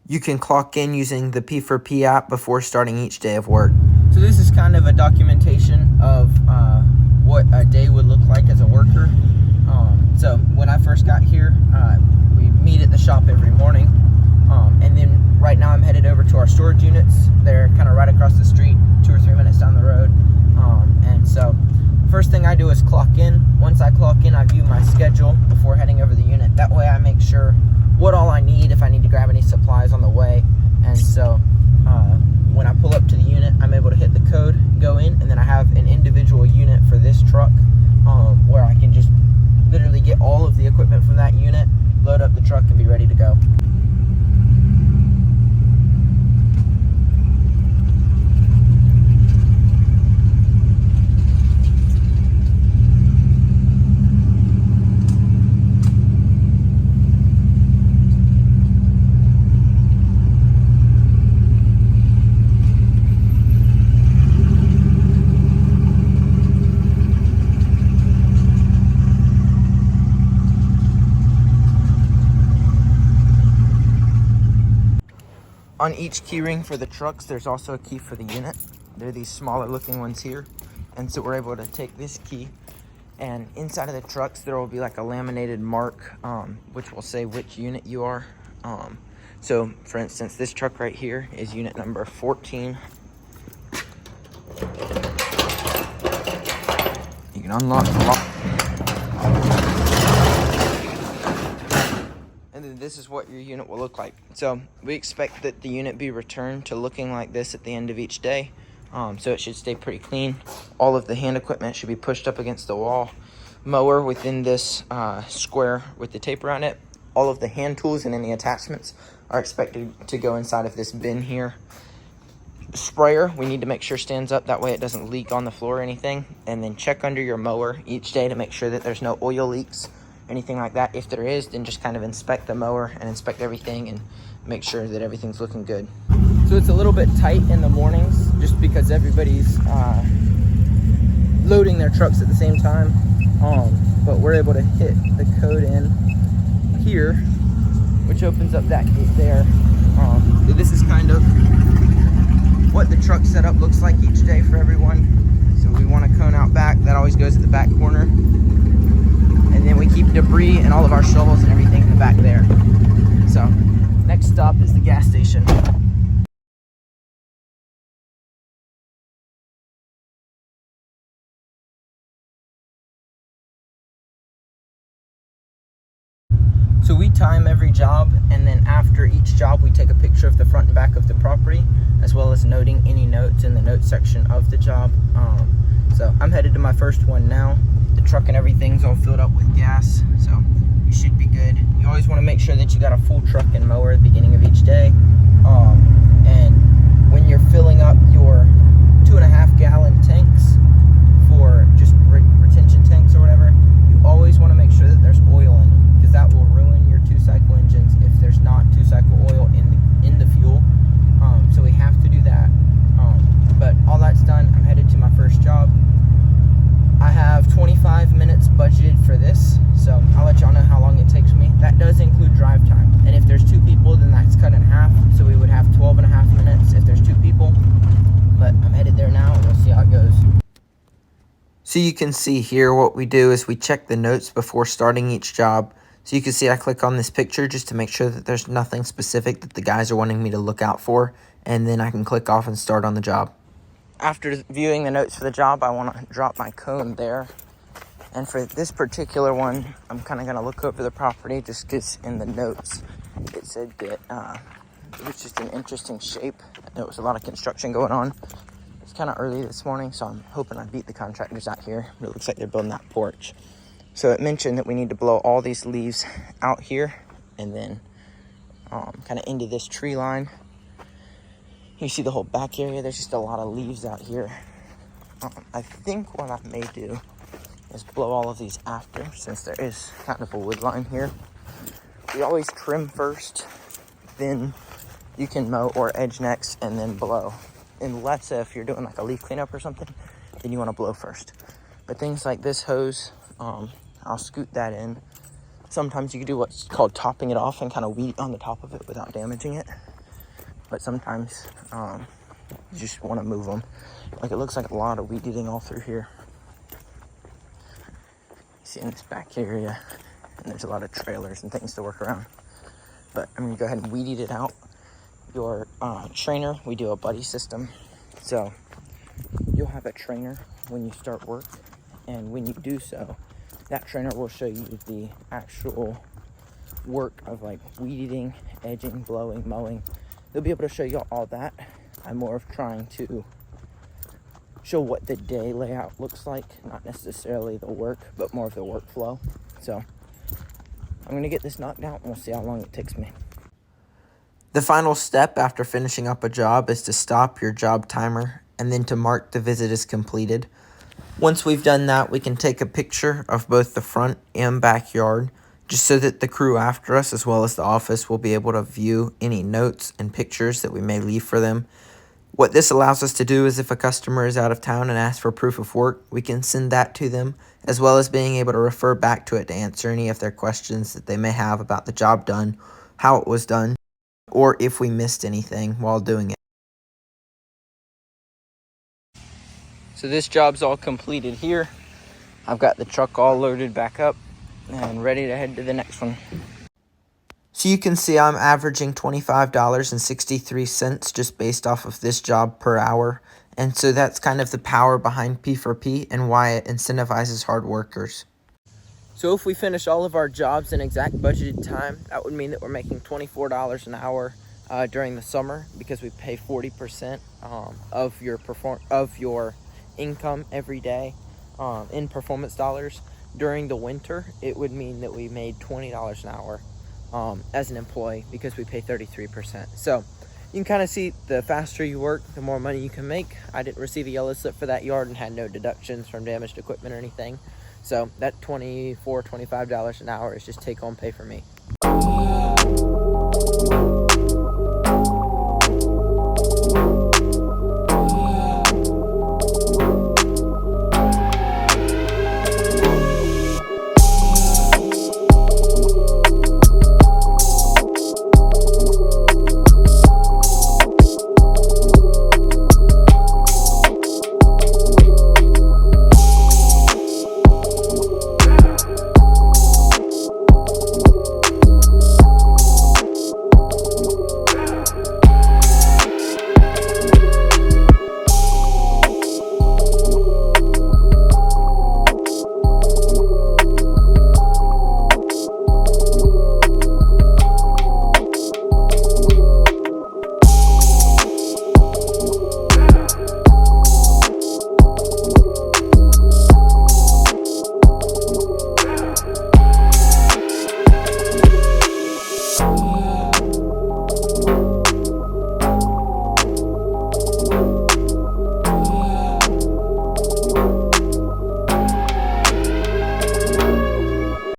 You can clock in using the P4P app before starting each day of work. So this is kind of a documentation of what a day would look like as a worker. So when I first got here, we meet at the shop every morning. And then right now I'm headed over to our storage units. They're kind of right across the street, 2 or 3 minutes down the road. And so first thing I do is clock in. Once I clock in, I view my schedule before heading over the unit. That way I make sure what all I need, if I need to grab any supplies on the way. And so when I pull up to the unit, I'm able to hit the code, go in, and then I have an individual unit for this truck where I can just literally get all of the equipment from that unit, load up the truck, and be ready to go. On each key ring for the trucks, there's also a key for the unit. They're these smaller looking ones here. And so we're able to take this key, and inside of the trucks, there will be like a laminated mark, which will say which unit you are. So for instance, this truck right here is unit number 14. You can unlock the lock. And then this is what your unit will look like. So we expect that the unit be returned to looking like this at the end of each day. So it should stay pretty clean. All of the hand equipment should be pushed up against the wall. Mower within this square with the tape around it. All of the hand tools and any attachments are expected to go inside of this bin here. Sprayer, we need to make sure stands up. That way it doesn't leak on the floor or anything. And then check under your mower each day to make sure that there's no oil leaks, anything like that. If there is, then just kind of inspect the mower and inspect everything and make sure that everything's looking good. So it's a little bit tight in the mornings just because everybody's loading their trucks at the same time. But we're able to hit the code in here, which opens up that gate there. So this is kind of what the truck setup looks like each day for everyone. So we want a cone out back. That always goes at the back corner. And then we keep debris and all of our shovels and everything in the back there. So next stop is the gas station. So we time every job, and then after each job we take a picture of the front and back of the property, as well as noting any notes in the notes section of the job. So I'm headed to my first one now. The truck and everything's all filled up with gas, so you should be good. You always want to make sure that you got a full truck and mower at the beginning of each day. And when you're filling up your 2.5 gallon tanks for just retention tanks or whatever, you always want to make sure that there's oil in them, because that will ruin your 2-cycle engines if there's not 2-cycle oil in the fuel. So we have to do that. But all that's done, I'm headed to my first job. I have 25 minutes budgeted for this, so I'll let y'all know how long it takes me. That does include drive time, and if there's 2 people, then that's cut in half, so we would have 12.5 minutes if there's 2 people. But I'm headed there now, and we'll see how it goes. So you can see here what we do is we check the notes before starting each job. So you can see I click on this picture just to make sure that there's nothing specific that the guys are wanting me to look out for, and then I can click off and start on the job. After viewing the notes for the job, I want to drop my cone there. And for this particular one, I'm kind of going to look over the property just because in the notes it said that it was just an interesting shape. There was a lot of construction going on. It's kind of early this morning, so I'm hoping I beat the contractors out here. But it looks like they're building that porch. So it mentioned that we need to blow all these leaves out here and then kind of into this tree line. You see the whole back area, there's just a lot of leaves out here. I think what I may do is blow all of these after, since there is kind of a wood line here. We always trim first, then you can mow or edge next and then blow. Unless if you're doing like a leaf cleanup or something, then you want to blow first. But things like this hose, I'll scoot that in. Sometimes you can do what's called topping it off and kind of weed on the top of it without damaging it. but sometimes you just want to move them. Like, it looks like a lot of weed eating all through here. See in this back area, and there's a lot of trailers and things to work around. But I'm gonna go ahead and weed eat it out. Your trainer, we do a buddy system. So you'll have a trainer when you start work, and when you do so, that trainer will show you the actual work of like weed eating, edging, blowing, mowing. They'll be able to show you all that. I'm more of trying to show what the day layout looks like, not necessarily the work, but more of the workflow. So I'm gonna get this knocked out and we'll see how long it takes me. The final step after finishing up a job is to stop your job timer and then to mark the visit as completed. Once we've done that, we can take a picture of both the front and backyard, just so that the crew after us, as well as the office, will be able to view any notes and pictures that we may leave for them. What this allows us to do is if a customer is out of town and asks for proof of work, we can send that to them, as well as being able to refer back to it to answer any of their questions that they may have about the job done, how it was done, or if we missed anything while doing it. So this job's all completed here. I've got the truck all loaded back up and ready to head to the next one. So you can see I'm averaging $25.63 just based off of this job per hour. And so that's kind of the power behind P4P and why it incentivizes hard workers. So if we finish all of our jobs in exact budgeted time, that would mean that we're making $24 an hour during the summer, because we pay 40% of your income every day in performance dollars. During the winter, it would mean that we made $20 an hour as an employee, because we pay 33%. So you can kind of see the faster you work, the more money you can make. I didn't receive a yellow slip for that yard and had no deductions from damaged equipment or anything. So that $24, $25 an hour is just take home pay for me.